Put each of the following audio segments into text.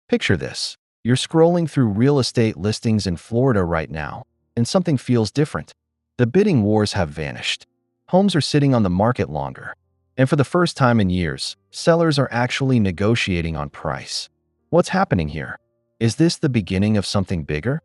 Picture this. You're scrolling through real estate listings in Florida right now, and something feels different. The bidding wars have vanished. Homes are sitting on the market longer. And for the first time in years, sellers are actually negotiating on price. What's happening here? Is this the beginning of something bigger?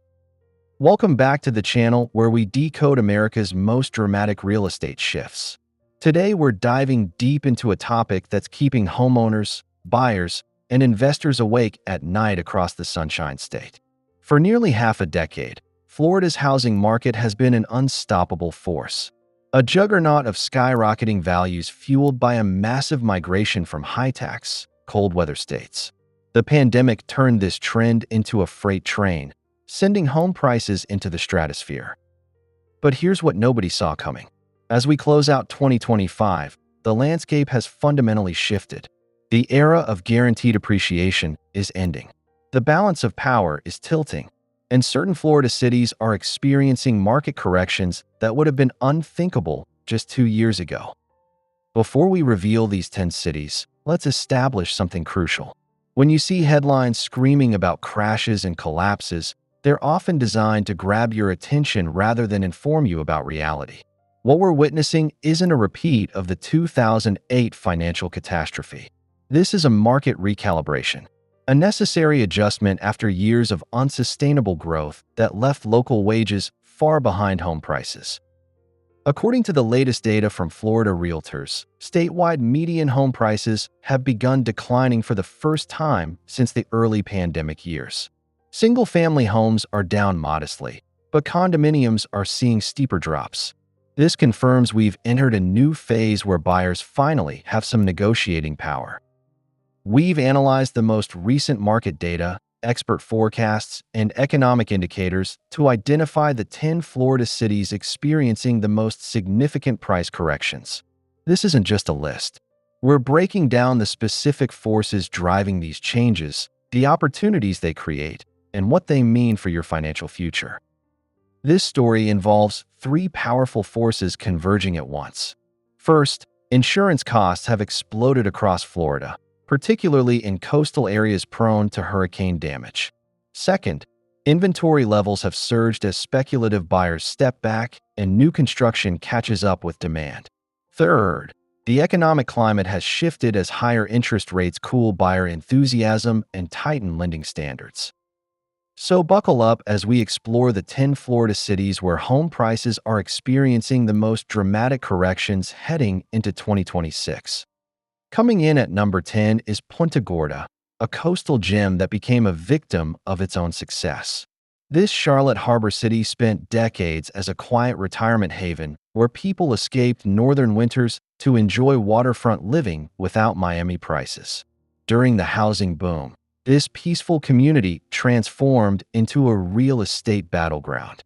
Welcome back to the channel where we decode America's most dramatic real estate shifts. Today, we're diving deep into a topic that's keeping homeowners, buyers, and investors awake at night across the Sunshine State. For nearly half a decade, Florida's housing market has been an unstoppable force. A juggernaut of skyrocketing values fueled by a massive migration from high-tax, cold-weather states. The pandemic turned this trend into a freight train, sending home prices into the stratosphere. But here's what nobody saw coming. As we close out 2025, the landscape has fundamentally shifted. The era of guaranteed appreciation is ending. The balance of power is tilting, and certain Florida cities are experiencing market corrections that would have been unthinkable just 2 years ago. Before we reveal these 10 cities, let's establish something crucial. When you see headlines screaming about crashes and collapses, they're often designed to grab your attention rather than inform you about reality. What we're witnessing isn't a repeat of the 2008 financial catastrophe. This is a market recalibration, a necessary adjustment after years of unsustainable growth that left local wages far behind home prices. According to the latest data from Florida realtors, statewide median home prices have begun declining for the first time since the early pandemic years. Single-family homes are down modestly, but condominiums are seeing steeper drops. This confirms we've entered a new phase where buyers finally have some negotiating power. We've analyzed the most recent market data, expert forecasts, and economic indicators to identify the 10 Florida cities experiencing the most significant price corrections. This isn't just a list. We're breaking down the specific forces driving these changes, the opportunities they create, and what they mean for your financial future. This story involves 3 powerful forces converging at once. First, insurance costs have exploded across Florida, particularly in coastal areas prone to hurricane damage. Second, inventory levels have surged as speculative buyers step back and new construction catches up with demand. Third, the economic climate has shifted as higher interest rates cool buyer enthusiasm and tighten lending standards. So buckle up as we explore the 10 Florida cities where home prices are experiencing the most dramatic corrections heading into 2026. Coming in at number 10 is Punta Gorda, a coastal gem that became a victim of its own success. This Charlotte harbor city spent decades as a quiet retirement haven where people escaped northern winters to enjoy waterfront living without Miami prices. During the housing boom, this peaceful community transformed into a real estate battleground.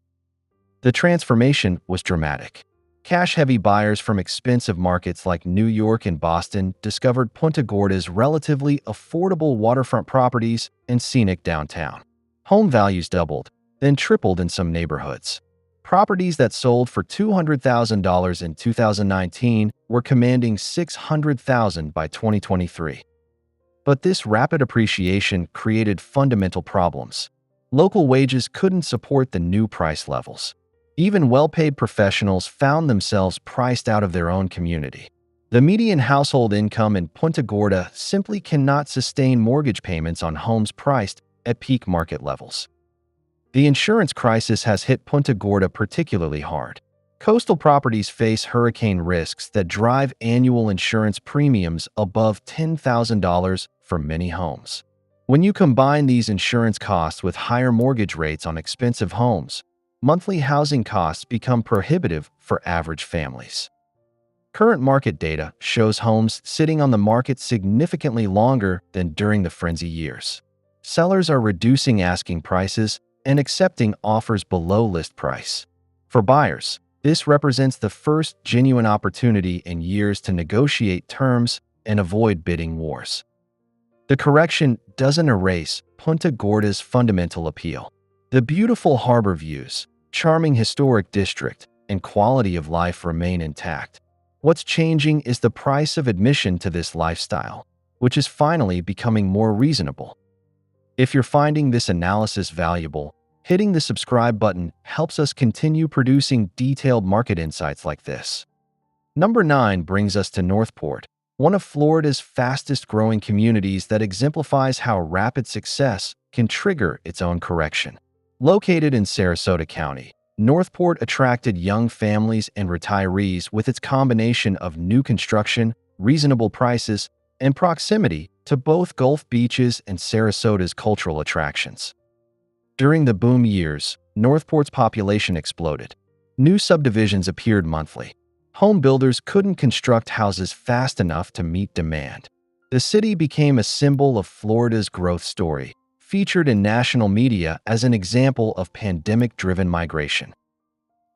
The transformation was dramatic. Cash-heavy buyers from expensive markets like New York and Boston discovered Punta Gorda's relatively affordable waterfront properties and scenic downtown. Home values doubled, then tripled in some neighborhoods. Properties that sold for $200,000 in 2019 were commanding $600,000 by 2023. But this rapid appreciation created fundamental problems. Local wages couldn't support the new price levels. Even well-paid professionals found themselves priced out of their own community. The median household income in Punta Gorda simply cannot sustain mortgage payments on homes priced at peak market levels. The insurance crisis has hit Punta Gorda particularly hard. Coastal properties face hurricane risks that drive annual insurance premiums above $10,000 for many homes. When you combine these insurance costs with higher mortgage rates on expensive homes, monthly housing costs become prohibitive for average families. Current market data shows homes sitting on the market significantly longer than during the frenzy years. Sellers are reducing asking prices and accepting offers below list price. For buyers, this represents the first genuine opportunity in years to negotiate terms and avoid bidding wars. The correction doesn't erase Punta Gorda's fundamental appeal. The beautiful harbor views, charming historic district, and quality of life remain intact. What's changing is the price of admission to this lifestyle, which is finally becoming more reasonable. If you're finding this analysis valuable, hitting the subscribe button helps us continue producing detailed market insights like this. Number 9 brings us to Northport, one of Florida's fastest-growing communities that exemplifies how rapid success can trigger its own correction. Located in Sarasota County, Northport attracted young families and retirees with its combination of new construction, reasonable prices, and proximity to both Gulf beaches and Sarasota's cultural attractions. During the boom years, Northport's population exploded. New subdivisions appeared monthly. Home builders couldn't construct houses fast enough to meet demand. The city became a symbol of Florida's growth story, featured in national media as an example of pandemic-driven migration.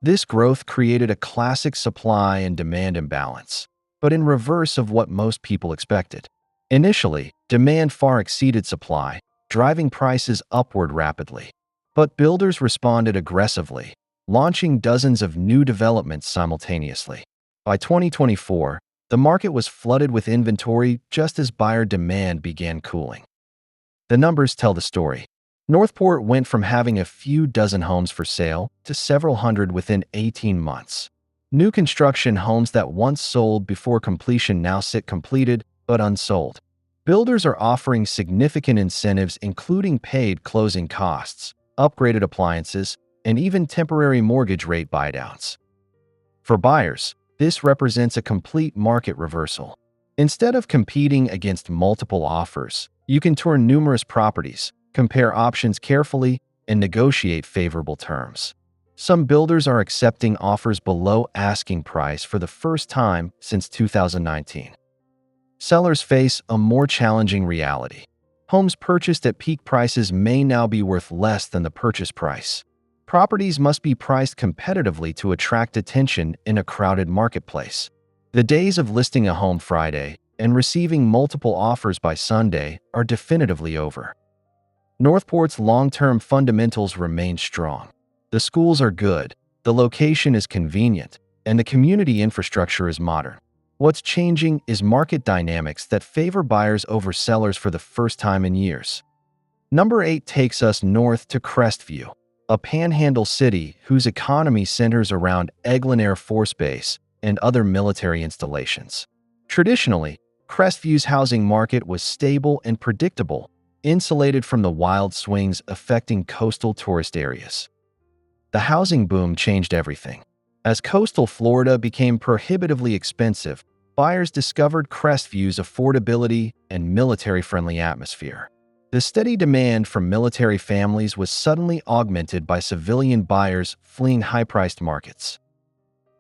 This growth created a classic supply and demand imbalance, but in reverse of what most people expected. Initially, demand far exceeded supply, driving prices upward rapidly. But builders responded aggressively, launching dozens of new developments simultaneously. By 2024, the market was flooded with inventory just as buyer demand began cooling. The numbers tell the story. Northport went from having a few dozen homes for sale to several hundred within 18 months. New construction homes that once sold before completion now sit completed but unsold. Builders are offering significant incentives including paid closing costs, upgraded appliances, and even temporary mortgage rate buydowns. For buyers, this represents a complete market reversal. Instead of competing against multiple offers, you can tour numerous properties, compare options carefully, and negotiate favorable terms. Some builders are accepting offers below asking price for the first time since 2019. Sellers face a more challenging reality. Homes purchased at peak prices may now be worth less than the purchase price. Properties must be priced competitively to attract attention in a crowded marketplace. The days of listing a home Friday and receiving multiple offers by Sunday are definitively over. Northport's long-term fundamentals remain strong. The schools are good, the location is convenient, and the community infrastructure is modern. What's changing is market dynamics that favor buyers over sellers for the first time in years. Number 8 takes us north to Crestview, a panhandle city whose economy centers around Eglin Air Force Base and other military installations. Traditionally, Crestview's housing market was stable and predictable, insulated from the wild swings affecting coastal tourist areas. The housing boom changed everything. As coastal Florida became prohibitively expensive, buyers discovered Crestview's affordability and military-friendly atmosphere. The steady demand from military families was suddenly augmented by civilian buyers fleeing high-priced markets.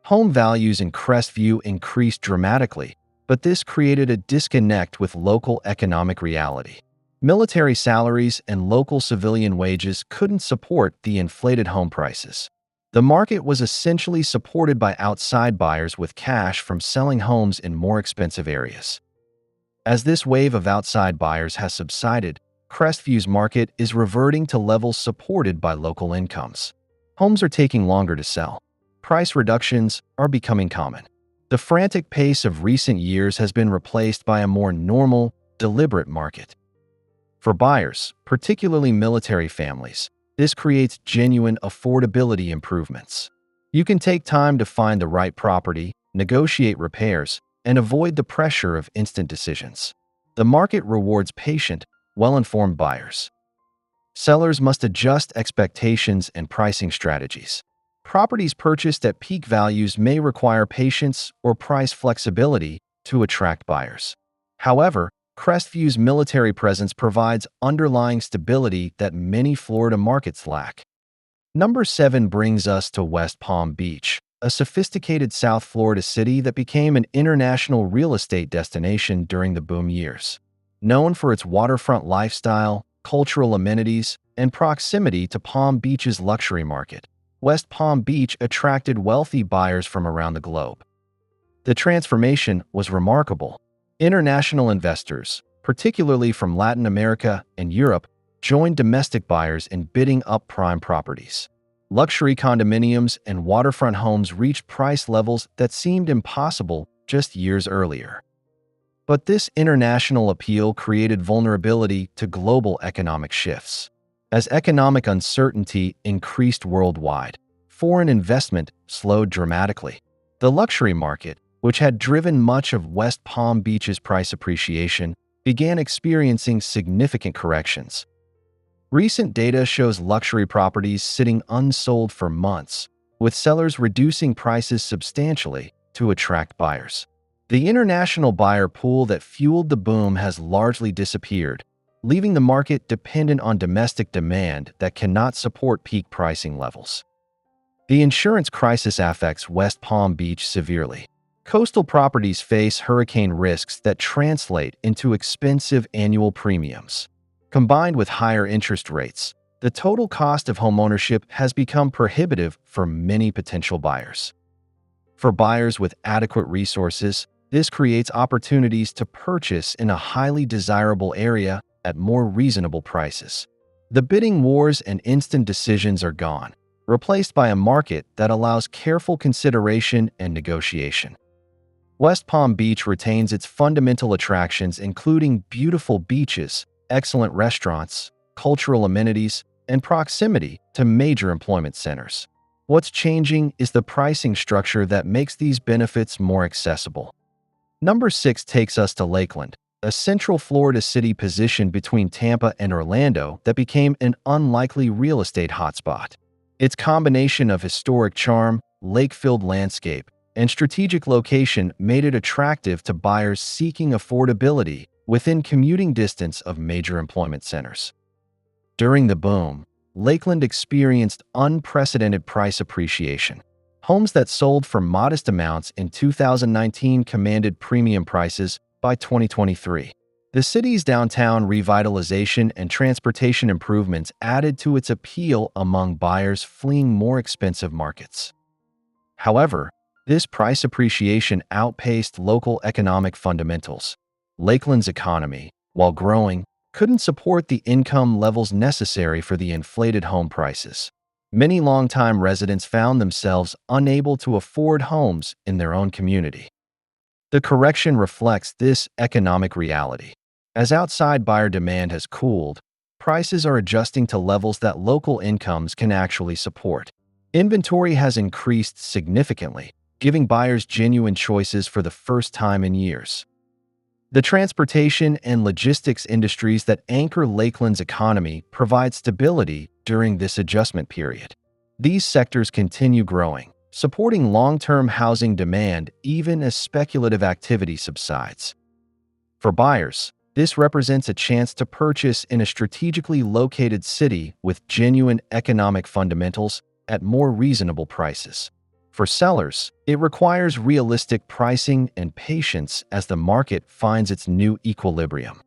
Home values in Crestview increased dramatically, but this created a disconnect with local economic reality. Military salaries and local civilian wages couldn't support the inflated home prices. The market was essentially supported by outside buyers with cash from selling homes in more expensive areas. As this wave of outside buyers has subsided, Crestview's market is reverting to levels supported by local incomes. Homes are taking longer to sell. Price reductions are becoming common. The frantic pace of recent years has been replaced by a more normal, deliberate market. For buyers, particularly military families, this creates genuine affordability improvements. You can take time to find the right property, negotiate repairs, and avoid the pressure of instant decisions. The market rewards patient, well-informed buyers. Sellers must adjust expectations and pricing strategies. Properties purchased at peak values may require patience or price flexibility to attract buyers. However, Crestview's military presence provides underlying stability that many Florida markets lack. Number 7 brings us to West Palm Beach, a sophisticated South Florida city that became an international real estate destination during the boom years. Known for its waterfront lifestyle, cultural amenities, and proximity to Palm Beach's luxury market, West Palm Beach attracted wealthy buyers from around the globe. The transformation was remarkable. International investors, particularly from Latin America and Europe, joined domestic buyers in bidding up prime properties. Luxury condominiums and waterfront homes reached price levels that seemed impossible just years earlier. But this international appeal created vulnerability to global economic shifts. As economic uncertainty increased worldwide, foreign investment slowed dramatically. The luxury market, which had driven much of West Palm Beach's price appreciation, began experiencing significant corrections. Recent data shows luxury properties sitting unsold for months, with sellers reducing prices substantially to attract buyers. The international buyer pool that fueled the boom has largely disappeared, leaving the market dependent on domestic demand that cannot support peak pricing levels. The insurance crisis affects West Palm Beach severely. Coastal properties face hurricane risks that translate into expensive annual premiums. Combined with higher interest rates, the total cost of homeownership has become prohibitive for many potential buyers. For buyers with adequate resources, this creates opportunities to purchase in a highly desirable area at more reasonable prices. The bidding wars and instant decisions are gone, replaced by a market that allows careful consideration and negotiation. West Palm Beach retains its fundamental attractions, including beautiful beaches, excellent restaurants, cultural amenities, and proximity to major employment centers. What's changing is the pricing structure that makes these benefits more accessible. Number 6 takes us to Lakeland, a central Florida city positioned between Tampa and Orlando that became an unlikely real estate hotspot. Its combination of historic charm, lake-filled landscape, and strategic location made it attractive to buyers seeking affordability within commuting distance of major employment centers. During the boom, Lakeland experienced unprecedented price appreciation. Homes that sold for modest amounts in 2019 commanded premium prices by 2023. The city's downtown revitalization and transportation improvements added to its appeal among buyers fleeing more expensive markets. However, this price appreciation outpaced local economic fundamentals. Lakeland's economy, while growing, couldn't support the income levels necessary for the inflated home prices. Many longtime residents found themselves unable to afford homes in their own community. The correction reflects this economic reality. As outside buyer demand has cooled, prices are adjusting to levels that local incomes can actually support. Inventory has increased significantly, giving buyers genuine choices for the first time in years. The transportation and logistics industries that anchor Lakeland's economy provide stability during this adjustment period. These sectors continue growing, supporting long-term housing demand even as speculative activity subsides. For buyers, this represents a chance to purchase in a strategically located city with genuine economic fundamentals at more reasonable prices. For sellers, it requires realistic pricing and patience as the market finds its new equilibrium.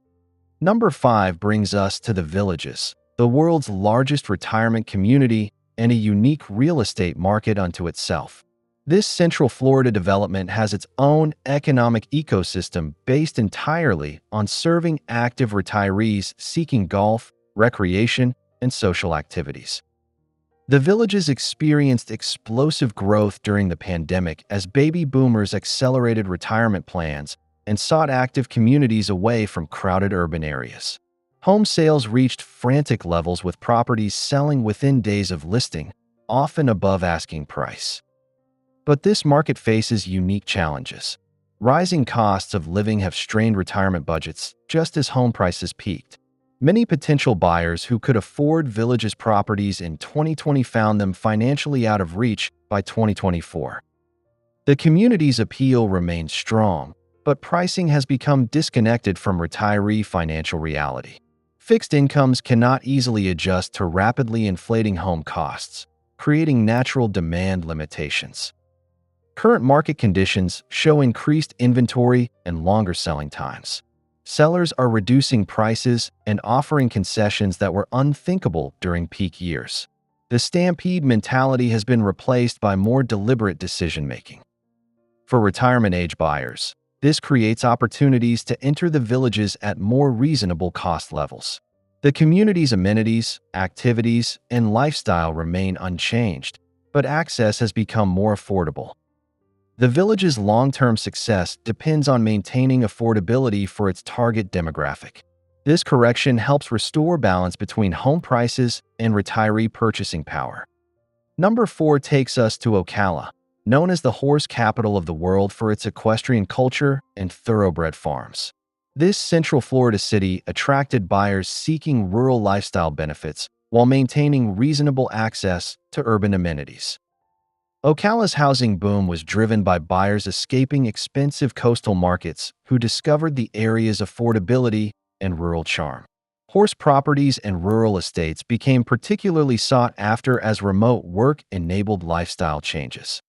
Number 5 brings us to the Villages, the world's largest retirement community and a unique real estate market unto itself. This Central Florida development has its own economic ecosystem based entirely on serving active retirees seeking golf, recreation, and social activities. The Villages experienced explosive growth during the pandemic as baby boomers accelerated retirement plans and sought active communities away from crowded urban areas. Home sales reached frantic levels with properties selling within days of listing, often above asking price. But this market faces unique challenges. Rising costs of living have strained retirement budgets just as home prices peaked. Many potential buyers who could afford Villages properties in 2020 found them financially out of reach by 2024. The community's appeal remains strong, but pricing has become disconnected from retiree financial reality. Fixed incomes cannot easily adjust to rapidly inflating home costs, creating natural demand limitations. Current market conditions show increased inventory and longer selling times. Sellers are reducing prices and offering concessions that were unthinkable during peak years. The stampede mentality has been replaced by more deliberate decision-making. For retirement-age buyers, this creates opportunities to enter the Villages at more reasonable cost levels. The community's amenities, activities, and lifestyle remain unchanged, but access has become more affordable. The village's long-term success depends on maintaining affordability for its target demographic. This correction helps restore balance between home prices and retiree purchasing power. Number 4 takes us to Ocala, known as the horse capital of the world for its equestrian culture and thoroughbred farms. This Central Florida city attracted buyers seeking rural lifestyle benefits while maintaining reasonable access to urban amenities. Ocala's housing boom was driven by buyers escaping expensive coastal markets who discovered the area's affordability and rural charm. Horse properties and rural estates became particularly sought after as remote work enabled lifestyle changes.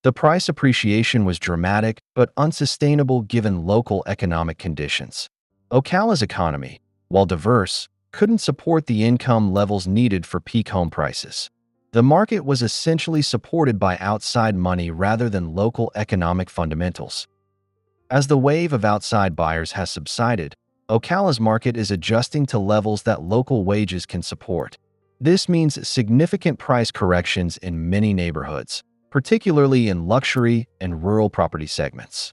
The price appreciation was dramatic but unsustainable given local economic conditions. Ocala's economy, while diverse, couldn't support the income levels needed for peak home prices. The market was essentially supported by outside money rather than local economic fundamentals. As the wave of outside buyers has subsided, Ocala's market is adjusting to levels that local wages can support. This means significant price corrections in many neighborhoods, particularly in luxury and rural property segments.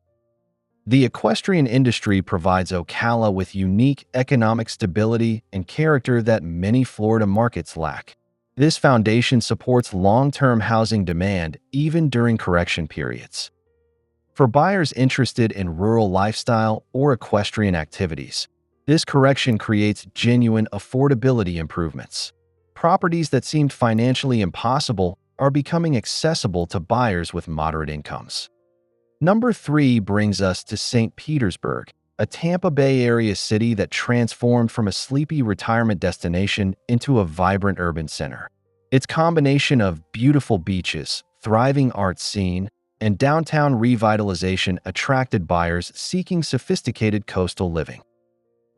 The equestrian industry provides Ocala with unique economic stability and character that many Florida markets lack. This foundation supports long-term housing demand even during correction periods. For buyers interested in rural lifestyle or equestrian activities, this correction creates genuine affordability improvements. Properties that seemed financially impossible are becoming accessible to buyers with moderate incomes. Number 3 brings us to St. Petersburg, a Tampa Bay area city that transformed from a sleepy retirement destination into a vibrant urban center. Its combination of beautiful beaches, thriving art scene, and downtown revitalization attracted buyers seeking sophisticated coastal living.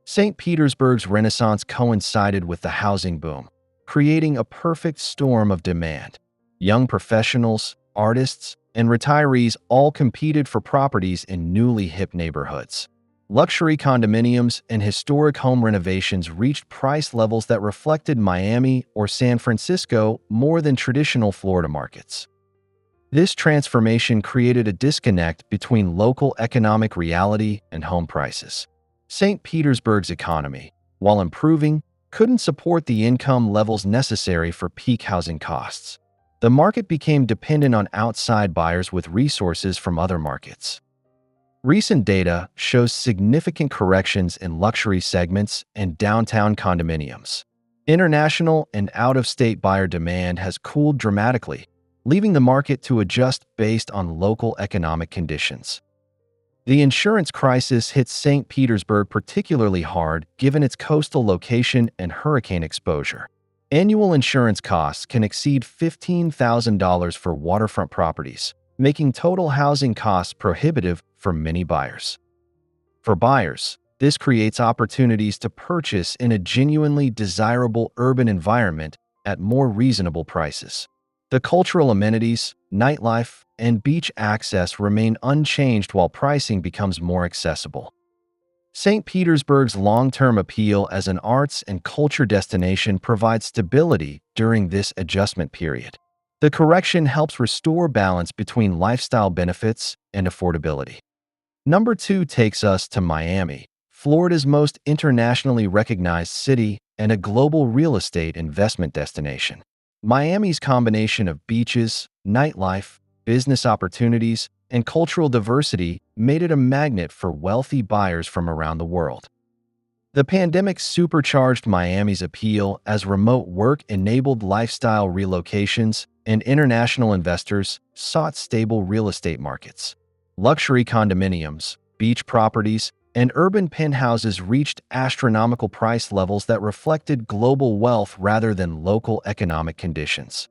St. Petersburg's renaissance coincided with the housing boom, creating a perfect storm of demand. Young professionals, artists, and retirees all competed for properties in newly hip neighborhoods. Luxury condominiums and historic home renovations reached price levels that reflected Miami or San Francisco more than traditional Florida markets. This transformation created a disconnect between local economic reality and home prices. St. Petersburg's economy, while improving, couldn't support the income levels necessary for peak housing costs. The market became dependent on outside buyers with resources from other markets. Recent data shows significant corrections in luxury segments and downtown condominiums. International and out-of-state buyer demand has cooled dramatically, leaving the market to adjust based on local economic conditions. The insurance crisis hit St. Petersburg particularly hard given its coastal location and hurricane exposure. Annual insurance costs can exceed $15,000 for waterfront properties, making total housing costs prohibitive for many buyers. For buyers, this creates opportunities to purchase in a genuinely desirable urban environment at more reasonable prices. The cultural amenities, nightlife, and beach access remain unchanged while pricing becomes more accessible. St. Petersburg's long-term appeal as an arts and culture destination provides stability during this adjustment period. The correction helps restore balance between lifestyle benefits and affordability. Number 2 takes us to Miami, Florida's most internationally recognized city and a global real estate investment destination. Miami's combination of beaches, nightlife, business opportunities, and cultural diversity made it a magnet for wealthy buyers from around the world. The pandemic supercharged Miami's appeal as remote work enabled lifestyle relocations and international investors sought stable real estate markets. Luxury condominiums, beach properties, and urban penthouses reached astronomical price levels that reflected global wealth rather than local economic conditions.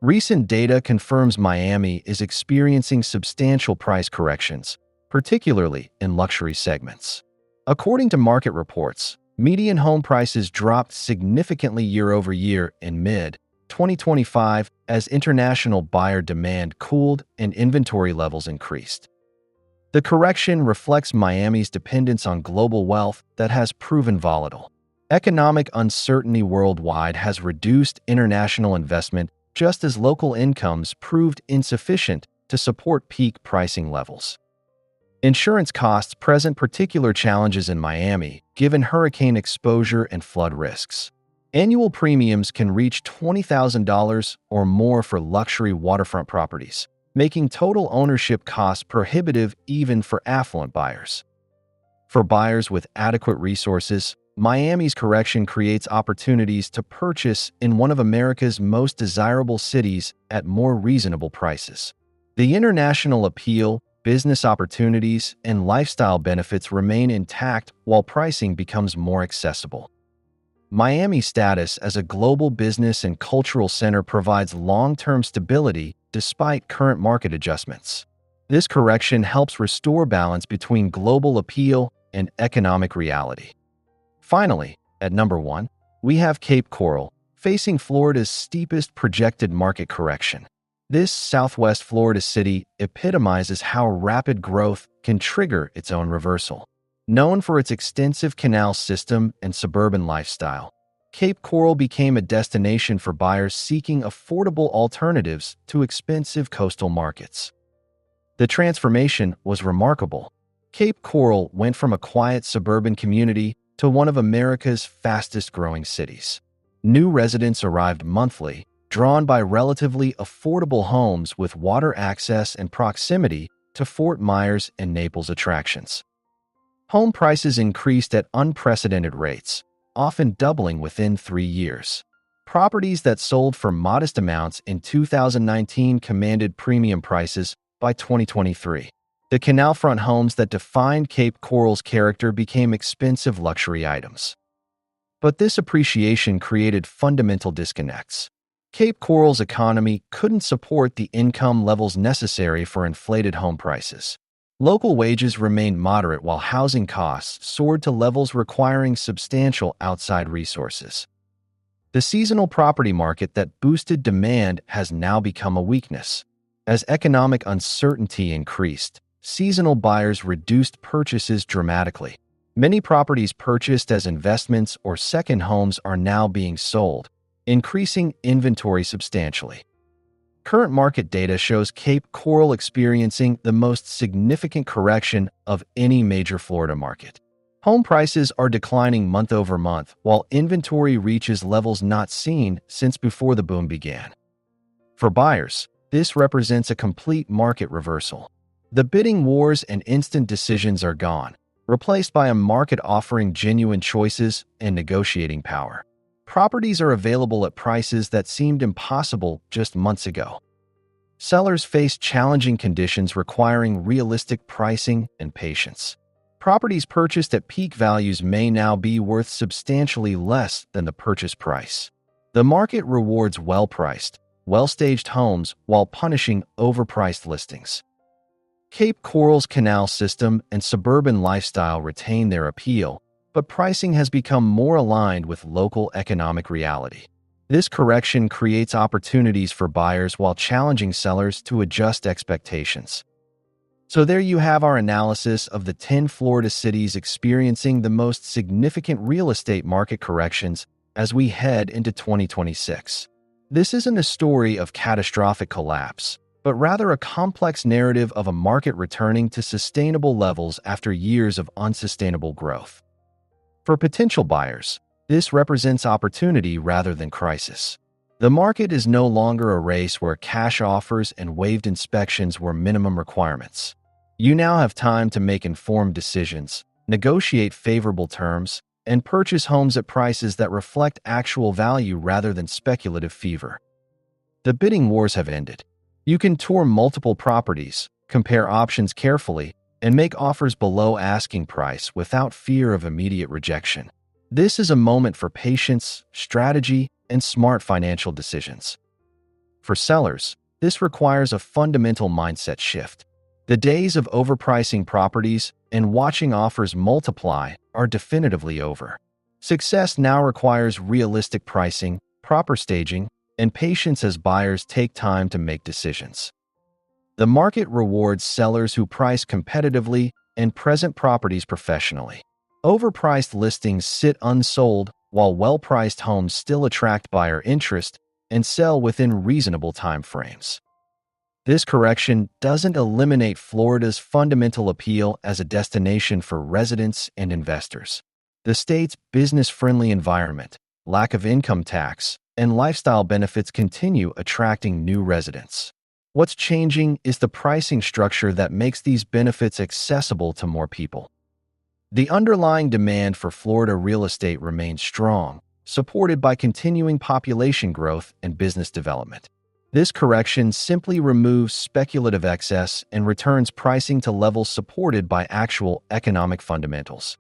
Recent data confirms Miami is experiencing substantial price corrections, particularly in luxury segments. According to market reports, median home prices dropped significantly year-over-year in mid-2025 as international buyer demand cooled and inventory levels increased. The correction reflects Miami's dependence on global wealth that has proven volatile. Economic uncertainty worldwide has reduced international investment just as local incomes proved insufficient to support peak pricing levels. Insurance costs present particular challenges in Miami, given hurricane exposure and flood risks. Annual premiums can reach $20,000 or more for luxury waterfront properties, making total ownership costs prohibitive even for affluent buyers. For buyers with adequate resources, Miami's correction creates opportunities to purchase in one of America's most desirable cities at more reasonable prices. The international appeal, business opportunities, and lifestyle benefits remain intact while pricing becomes more accessible. Miami's status as a global business and cultural center provides long-term stability despite current market adjustments. This correction helps restore balance between global appeal and economic reality. Finally, at number 1, we have Cape Coral, facing Florida's steepest projected market correction. This Southwest Florida city epitomizes how rapid growth can trigger its own reversal. Known for its extensive canal system and suburban lifestyle, Cape Coral became a destination for buyers seeking affordable alternatives to expensive coastal markets. The transformation was remarkable. Cape Coral went from a quiet suburban community to one of America's fastest-growing cities. New residents arrived monthly, drawn by relatively affordable homes with water access and proximity to Fort Myers and Naples attractions. Home prices increased at unprecedented rates, often doubling within 3 years. Properties that sold for modest amounts in 2019 commanded premium prices by 2023. The canal-front homes that defined Cape Coral's character became expensive luxury items. But this appreciation created fundamental disconnects. Cape Coral's economy couldn't support the income levels necessary for inflated home prices. Local wages remained moderate while housing costs soared to levels requiring substantial outside resources. The seasonal property market that boosted demand has now become a weakness. As economic uncertainty increased, seasonal buyers reduced purchases dramatically. Many properties purchased as investments or second homes are now being sold, increasing inventory substantially. Current market data shows Cape Coral experiencing the most significant correction of any major Florida market. Home prices are declining month over month, while inventory reaches levels not seen since before the boom began. For buyers, this represents a complete market reversal. The bidding wars and instant decisions are gone, replaced by a market offering genuine choices and negotiating power. Properties are available at prices that seemed impossible just months ago. Sellers face challenging conditions requiring realistic pricing and patience. Properties purchased at peak values may now be worth substantially less than the purchase price. The market rewards well-priced, well-staged homes while punishing overpriced listings. Cape Coral's canal system and suburban lifestyle retain their appeal, but pricing has become more aligned with local economic reality. This correction creates opportunities for buyers while challenging sellers to adjust expectations. So there you have our analysis of the 10 Florida cities experiencing the most significant real estate market corrections as we head into 2026. This isn't a story of catastrophic collapse, but rather a complex narrative of a market returning to sustainable levels after years of unsustainable growth. For potential buyers, this represents opportunity rather than crisis. The market is no longer a race where cash offers and waived inspections were minimum requirements. You now have time to make informed decisions, negotiate favorable terms, and purchase homes at prices that reflect actual value rather than speculative fever. The bidding wars have ended. You can tour multiple properties, compare options carefully, and make offers below asking price without fear of immediate rejection. This is a moment for patience, strategy, and smart financial decisions. For sellers, this requires a fundamental mindset shift. The days of overpricing properties and watching offers multiply are definitively over. Success now requires realistic pricing, proper staging, and patience as buyers take time to make decisions. The market rewards sellers who price competitively and present properties professionally. Overpriced listings sit unsold, while well-priced homes still attract buyer interest and sell within reasonable time frames. This correction doesn't eliminate Florida's fundamental appeal as a destination for residents and investors. The state's business-friendly environment, lack of income tax, and lifestyle benefits continue attracting new residents. What's changing is the pricing structure that makes these benefits accessible to more people. The underlying demand for Florida real estate remains strong, supported by continuing population growth and business development. This correction simply removes speculative excess and returns pricing to levels supported by actual economic fundamentals.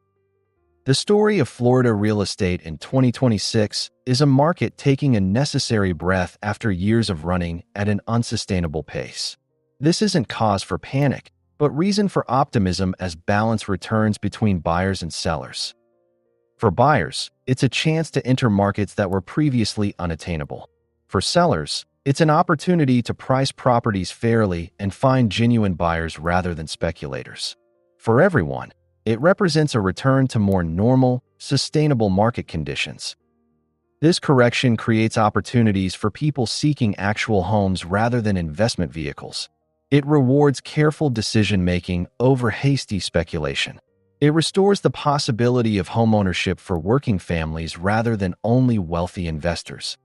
The story of Florida real estate in 2026 is a market taking a necessary breath after years of running at an unsustainable pace. This isn't cause for panic, but reason for optimism as balance returns between buyers and sellers. For buyers, it's a chance to enter markets that were previously unattainable. For sellers, it's an opportunity to price properties fairly and find genuine buyers rather than speculators. For everyone, it represents a return to more normal, sustainable market conditions. This correction creates opportunities for people seeking actual homes rather than investment vehicles. It rewards careful decision-making over hasty speculation. It restores the possibility of homeownership for working families rather than only wealthy investors.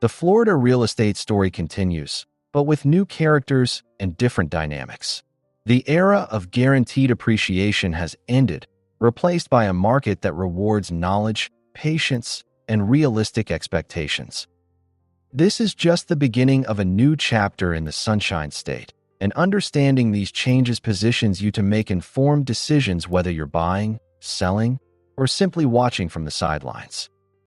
The Florida real estate story continues, but with new characters and different dynamics. The era of guaranteed appreciation has ended, replaced by a market that rewards knowledge, patience, and realistic expectations. This is just the beginning of a new chapter in the Sunshine State, and understanding these changes positions you to make informed decisions whether you're buying, selling, or simply watching from the sidelines.